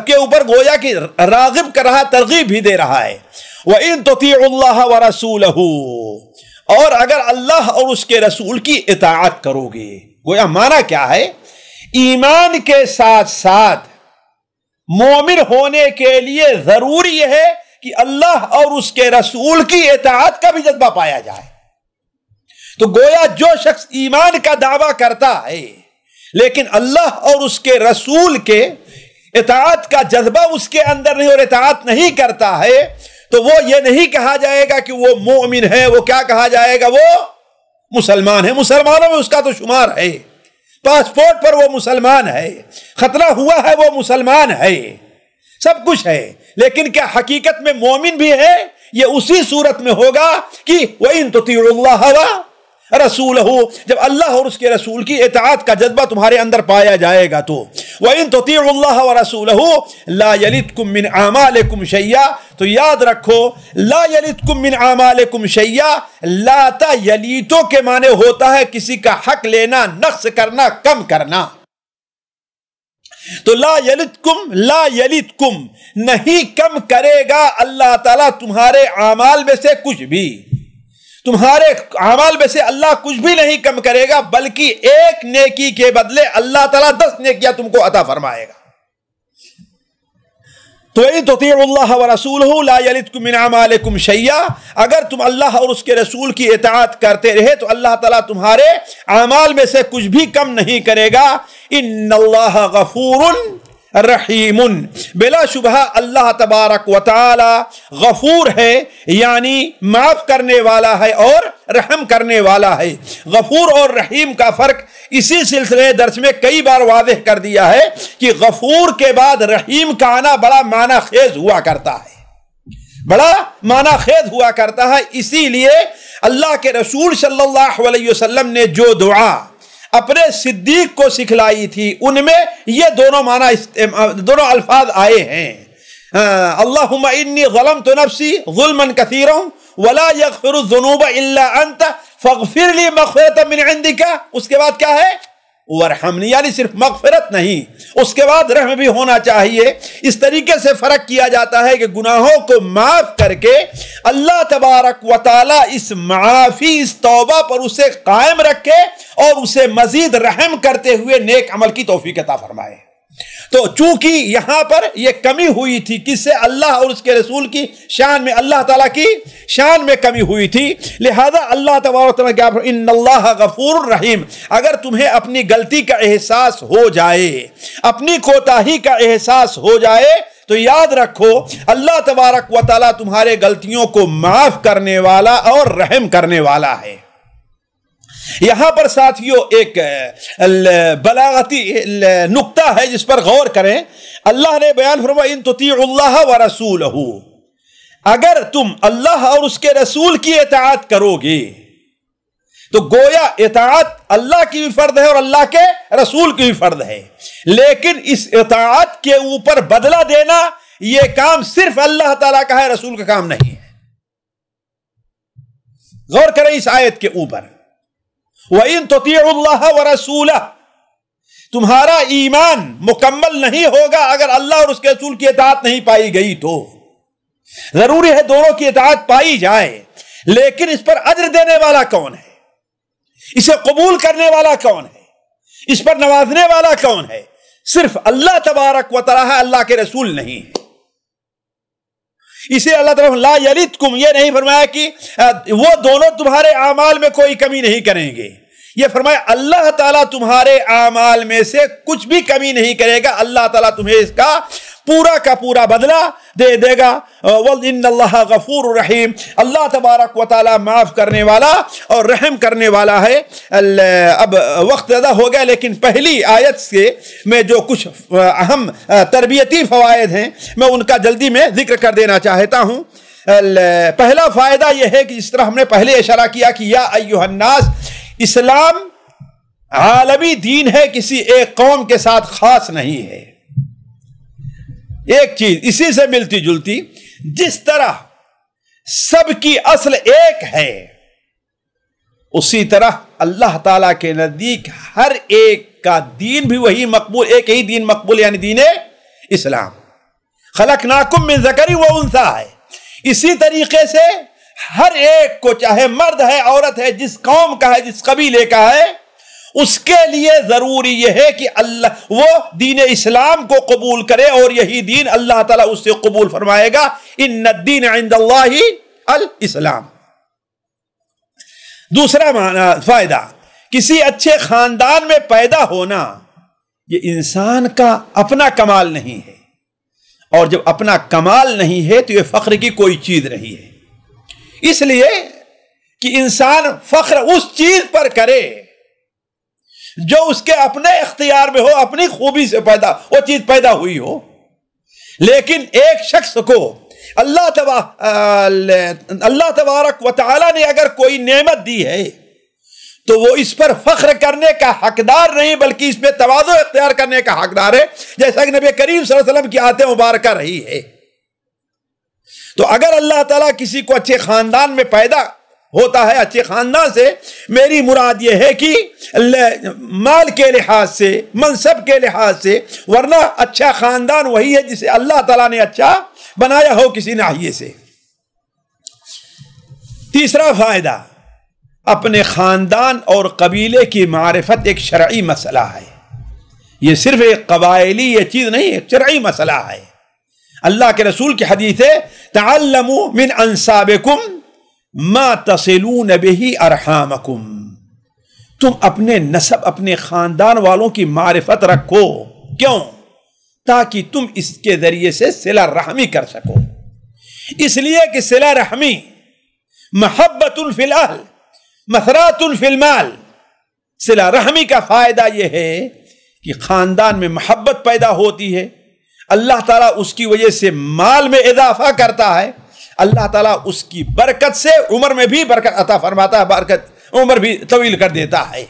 کے اوپر گویا کہ راغب کر رہا، ترغیب بھی دے رہا ہے۔ وَإِن تُطِيعُوا اللَّهَ وَرَسُولَهُ، اور اگر اللہ اور اس کے رسول کی اطاعت کرو گے، گویا معنی کیا ہے، ایمان کے ساتھ ساتھ مومن ہونے کے لیے ضروری ہے کہ اللہ اور اس کے رسول کی اطاعت کا بھی جذبہ پایا جائے۔ تو گویا جو شخص ایمان کا دعویٰ کرتا ہے لیکن اللہ اور اس کے رسول کے اطاعت کا جذبہ اس کے اندر نہیں اور اطاعت نہیں کرتا ہے، تو وہ یہ نہیں کہا جائے گا کہ وہ مومن ہے، وہ کیا کہا جائے گا، وہ مسلمان ہے۔ مسلمانوں میں اس کا تو شمار ہے، پاسپورٹ پر وہ مسلمان ہے، خطرہ ہوا ہے وہ مسلمان ہے، سب کچھ ہے، لیکن کیا حقیقت میں مومن بھی ہے؟ یہ اسی صورت میں ہوگا کہ وَإِن تُطِيعُوا اللَّهَ وَرَسُولَهُ، جب اللہ اور اس کے رسول کی اطاعت کا جذبہ تمہارے اندر پایا جائے گا تو وَإِن تُطِيعُوا اللَّهَ وَرَسُولَهُ لَا يَلِتْكُم مِّنْ أَعْمَالِكُمْ شَيْئًا، تو یاد رکھو لا يَلِتْكُم مِّنْ أَعْمَالِكُمْ شَيْئًا، لاتا یلیتو کے معنی ہوتا ہے کسی کا حق لینا، نقص کرنا، کم کرنا۔ تو لا یلتکم نہیں کم کرے گا اللہ تعالیٰ تمہارے اعمال میں سے کچھ بھی، تمہارے اعمال میں سے اللہ کچھ بھی نہیں کم کرے گا، بلکہ ایک نیکی کے بدلے اللہ تعالیٰ 10 نیکیاں تم کو عطا فرمائے گا۔ تو ان تطیعوا اللہ ورسولہ لا یلتکم من اعمالکم شیئا، اگر تم اللہ اور اس کے رسول کی اطاعت کرتے رہے تو اللہ تعالیٰ تمہارے اعمال میں سے کچھ بھی کم نہیں کرے گا۔ ان اللہ غفور رحیم، بلا شبہ اللہ تبارک و تعالی غفور ہے، یعنی معاف کرنے والا ہے اور رحم کرنے والا ہے۔ غفور اور رحیم کا فرق اسی سلسلے درس میں کئی بار واضح کر دیا ہے کہ غفور کے بعد رحیم کا آنا بڑا معنی خیز ہوا کرتا ہے، بڑا معنی خیز ہوا کرتا ہے۔ اسی لیے اللہ کے رسول صلی اللہ علیہ وسلم نے جو دعا اپنے صدیق کو سکھلائی تھی ان میں یہ دونوں الفاظ آئے ہیں، اللہم انی ظلمت نفسی ظلما کثیرا ولا یغفر الذنوب الا انت فاغفر لی مغفرۃ من عندک، اس کے بعد کیا ہے، ورحمنی، یعنی صرف مغفرت نہیں، اس کے بعد رحم بھی ہونا چاہیے۔ اس طریقے سے فرق کیا جاتا ہے کہ گناہوں کو معاف کر کے اللہ تبارک و تعالی اس معافی، اس توبہ پر اسے قائم رکھے اور اسے مزید رحم کرتے ہوئے نیک عمل کی توفیق عطا فرمائے۔ تو چونکہ یہاں پر یہ کمی ہوئی تھی، کس سے، اللہ اور اس کے رسول کی شان میں، اللہ تعالیٰ کی شان میں کمی ہوئی تھی، لہذا اللہ تبارک و تعالیٰ کہ ان اللہ غفور رحیم، اگر تمہیں اپنی غلطی کا احساس ہو جائے، اپنی کوتاہی کا احساس ہو جائے، تو یاد رکھو اللہ تبارک و تعالیٰ تمہارے غلطیوں کو معاف کرنے والا اور رحم کرنے والا ہے۔ یہاں پر ساتھیوں ایک بلاغتی نقطہ ہے جس پر غور کریں۔ اللہ نے بیان فرمایا ان تطیعوا اللہ ورسولہ، اگر تم اللہ اور اس کے رسول کی اطاعت کرو گے تو گویا اطاعت اللہ کی بھی فرض ہے اور اللہ کے رسول کی بھی فرض ہے، لیکن اس اطاعت کے اوپر بدلہ دینا یہ کام صرف اللہ تعالیٰ کا ہے، رسول کا کام نہیں ہے۔ غور کریں اس آیت کے اوپر، وَإِن تُطِيعُوا اللَّهَ وَرَسُولَهُ، تمہارا ایمان مکمل نہیں ہوگا اگر اللہ اور اس کے رسول کی اطاعت نہیں پائی گئی تو۔ ضروری ہے دونوں کی اطاعت پائی جائے، لیکن اس پر اجر دینے والا کون ہے، اسے قبول کرنے والا کون ہے، اس پر نوازنے والا کون ہے؟ صرف اللہ تبارک و تعالی ہے، اللہ کے رسول نہیں ہے۔ اسے اللہ تعالیٰ لا یلدکم، یہ نہیں فرمایا کہ وہ دونوں تمہارے اعمال میں کوئی کمی نہیں کریں گے، یہ فرمایا اللہ تعالیٰ تمہارے اعمال میں سے کچھ بھی کمی نہیں کرے گا، اللہ تعالیٰ تمہیں اس کا پورا کا پورا بدلہ دے دے گا۔ وَإِنَّ اللَّهَ غَفُورٌ رَحِيمٌ، اللہ تبارک و تعالیٰ معاف کرنے والا اور رحم کرنے والا ہے۔ اب وقت زیادہ ہو گیا، لیکن پہلی آیت سے میں جو کچھ اہم تربیتی فوائد ہیں میں ان کا جلدی میں ذکر کر دینا چاہتا ہوں۔ پہلا فائدہ یہ ہے کہ جس طرح ہم نے پہلے اشارہ کیا کہ یا ایھا الناس، اسلام عالمی دین ہے، کسی ایک قوم کے ساتھ خاص نہیں ہے۔ ایک چیز اسی سے ملتی جلتی، جس طرح سب کی اصل ایک ہے، اسی طرح اللہ تعالی کے نزدیک ہر ایک کا دین بھی وہی مقبول، ایک ہی دین مقبول، یعنی دین اسلام۔ خلقناکم من ذکر و انثی ہے۔ اسی طریقے سے ہر ایک کو، چاہے مرد ہے عورت ہے، جس قوم کا ہے جس قبیلے کا ہے، اس کے لیے ضروری یہ ہے کہ اللہ وہ دین اسلام کو قبول کرے، اور یہی دین اللہ تعالیٰ اس سے قبول فرمائے گا۔ ان الدین عند اللہ الاسلام۔ دوسرا فائدہ، کسی اچھے خاندان میں پیدا ہونا یہ انسان کا اپنا کمال نہیں ہے، اور جب اپنا کمال نہیں ہے تو یہ فخر کی کوئی چیز نہیں ہے۔ اس لیے کہ انسان فخر اس چیز پر کرے جو اس کے اپنے اختیار میں ہو، اپنی خوبی سے وہ چیز پیدا ہوئی ہو۔ لیکن ایک شخص کو اللہ تبارک و تعالی نے اگر کوئی نعمت دی ہے تو وہ اس پر فخر کرنے کا حقدار نہیں، بلکہ اس میں تواضع اختیار کرنے کا حقدار ہے، جیسا کہ نبی کریم صلی اللہ علیہ وسلم کی آیت مبارکہ رہی ہے۔ تو اگر اللہ تعالیٰ کسی کو اچھے خاندان میں پیدا ہوتا ہے، اچھے خاندان سے میری مراد یہ ہے کہ مال کے لحاظ سے، منصب کے لحاظ سے، ورنہ اچھا خاندان وہی ہے جسے اللہ تعالیٰ نے اچھا بنایا ہو کسی ناحیے سے۔ تیسرا فائدہ، اپنے خاندان اور قبیلے کی معرفت ایک شرعی مسئلہ ہے، یہ صرف ایک قبائلی یہ چیز نہیں، ایک شرعی مسئلہ ہے۔ اللہ کے رسول کی حدیث ہے تعلموا من انسابکم ما تصلون به ارحامکم، تم اپنے نسب، اپنے خاندان والوں کی معرفت رکھو۔ کیوں؟ تاکہ تم اس کے ذریعے سے صلہ رحمی کر سکو۔ اس لیے کہ صلہ رحمی محبت فی الاہل مثرات فی المال، صلہ رحمی کا فائدہ یہ ہے کہ خاندان میں محبت پیدا ہوتی ہے، اللہ تعالیٰ اس کی وجہ سے مال میں اضافہ کرتا ہے، اللہ تعالیٰ اس کی برکت سے عمر میں بھی برکت عطا فرماتا ہے، برکت عمر بھی طویل کر دیتا ہے۔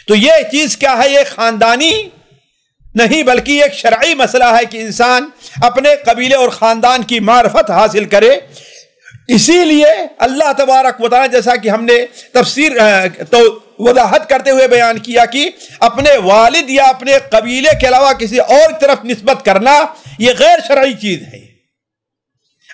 تو یہ چیز کیا ہے؟ یہ خاندانی نہیں بلکہ ایک شرعی مسئلہ ہے کہ انسان اپنے قبیلے اور خاندان کی معرفت حاصل کرے۔ اسی لیے اللہ تبارک و تعالی، جیسا کہ ہم نے تفسیر وضاحت کرتے ہوئے بیان کیا کہ اپنے والد یا اپنے قبیلے کے علاوہ کسی اور طرف نسبت کرنا یہ غیر شرعی چیز ہے۔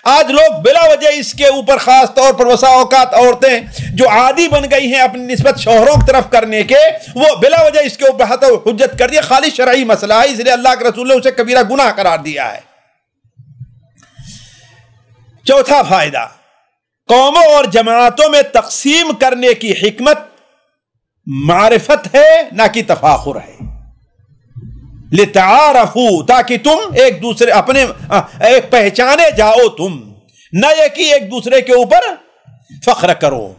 آج لوگ بلا وجہ اس کے اوپر، خاص طور پر بسا اوقات عورتیں جو عادی بن گئی ہیں اپنی نسبت شوہروں کی طرف کرنے کے، وہ بلا وجہ اس کے اوپر حجت کر دیا، خالی شرعی مسئلہ ہے، اس لیے اللہ کے رسول نے اسے کبیرہ گناہ قرار دیا ہے۔ چوتھا فائدہ، قوموں اور جماعتوں میں تقسیم کرنے کی حکمت معرفت ہے نہ کہ تفاخر ہے۔ لتعارفوا، تاکہ تم ایک دوسرے اپنے ایک پہچانے جاؤ، تم نہ یہ کہ ایک دوسرے کے اوپر فخر کرو۔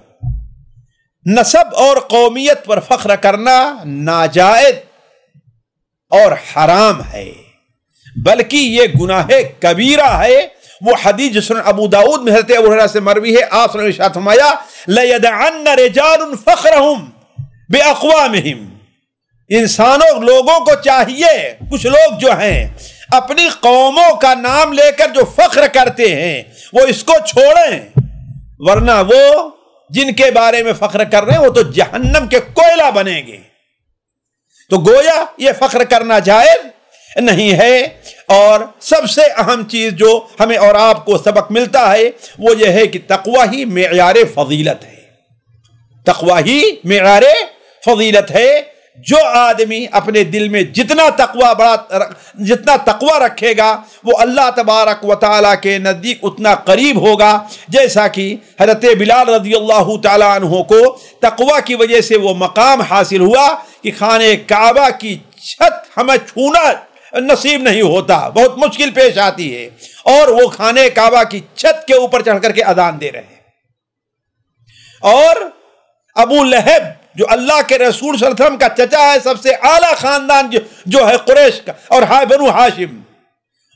نسب اور قومیت پر فخر کرنا ناجائز اور حرام ہے، بلکہ یہ گناہ کبیرہ ہے۔ وہ حدیث جو سنن ابو داؤد میں حضرت ابو ہریرہ سے مروی ہے، آپ صلی اللہ علیہ وسلم نے ارشاد فرمایا لَيَدْعَنَّ رِجَالٌ فَخْرَهُمْ بِأَقْوَامِهِمْ، انسانوں لوگوں کو چاہیے، کچھ لوگ جو ہیں اپنی قوموں کا نام لے کر جو فخر کرتے ہیں وہ اس کو چھوڑیں، ورنہ وہ جن کے بارے میں فخر کر رہے ہیں وہ تو جہنم کے کوئلہ بنیں گے۔ تو گویا یہ فخر کرنا جائز نہیں ہے۔ اور سب سے اہم چیز جو ہمیں اور آپ کو سبق ملتا ہے وہ یہ ہے کہ تقوی ہی معیار فضیلت ہے، تقوی ہی معیار فضیلت ہے۔ جو آدمی اپنے دل میں جتنا تقوی رکھے گا وہ اللہ تبارک و تعالیٰ کے نزدیک اتنا قریب ہوگا. جیسا کہ حضرت بلال رضی اللہ تعالیٰ عنہ کو تقوی کی وجہ سے وہ مقام حاصل ہوا کہ خانہ کعبہ کی چھت ہمیں چھونا نصیب نہیں ہوتا، بہت مشکل پیش آتی ہے، اور وہ خانہ کعبہ کی چھت کے اوپر چڑھ کر کے اذان دے رہے ہیں. اور ابو لہب جو اللہ کے رسول صلی اللہ علیہ وسلم کا چچا ہے، سب سے اعلیٰ خاندان جو ہے قریش کا اور بنو ہاشم،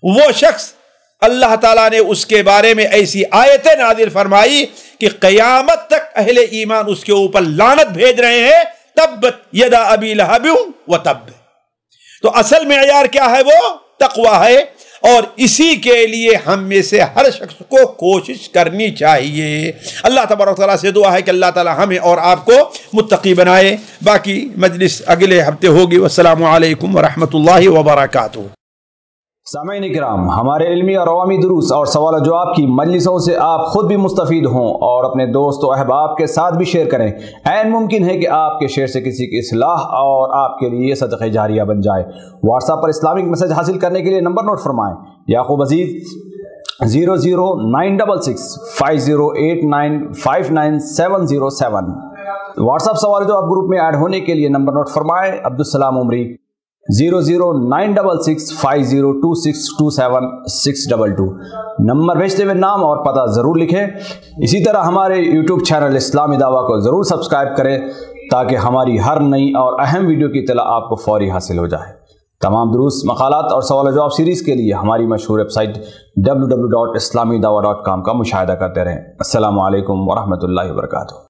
وہ شخص اللہ تعالیٰ نے اس کے بارے میں ایسی آیتیں نازل فرمائی کہ قیامت تک اہل ایمان اس کے اوپر لعنت بھیج رہے ہیں. تبت یدا ابی لہب و تب. تو اصل معیار کیا ہے؟ وہ تقوی ہے، اور اسی کے لیے ہم میں سے ہر شخص کو کوشش کرنی چاہیے. اللہ تبارک تعالیٰ سے دعا ہے کہ اللہ تعالیٰ ہمیں اور آپ کو متقی بنائے. باقی مجلس اگلے ہفتے ہوگی. والسلام علیکم ورحمۃ اللہ وبرکاتہ. سامعین کرام، ہمارے علمی اور عوامی دروس اور سوال و جواب کی مجلسوں سے آپ خود بھی مستفید ہوں اور اپنے دوست و احباب کے ساتھ بھی شیئر کریں. عین ممکن ہے کہ آپ کے شیئر سے کسی کی اصلاح اور آپ کے لیے صدقہ جاریہ بن جائے. واٹس ایپ پر اسلامک میسج حاصل کرنے کے لیے نمبر نوٹ فرمائیں: یعقوب عزیز 00966 5089 59707. واٹس ایپ سوال و جواب گروپ میں ایڈ ہونے کے لیے نمبر نوٹ فرمائیں: عبدالسلام عمری 00966 502627 622. نمبر بھیجتے ہوئے نام اور پتہ ضرور لکھیں. اسی طرح ہمارے یوٹیوب چینل اسلامی دعویٰ کو ضرور سبسکرائب کریں تاکہ ہماری ہر نئی اور اہم ویڈیو کی اطلاع آپ کو فوری حاصل ہو جائے. تمام دروس، مقالات اور سوال و جواب سیریز کے لیے ہماری مشہور ویب سائٹ www.islamidawah.com کا مشاہدہ کرتے رہیں. السلام علیکم ورحمۃ اللہ وبرکاتہ.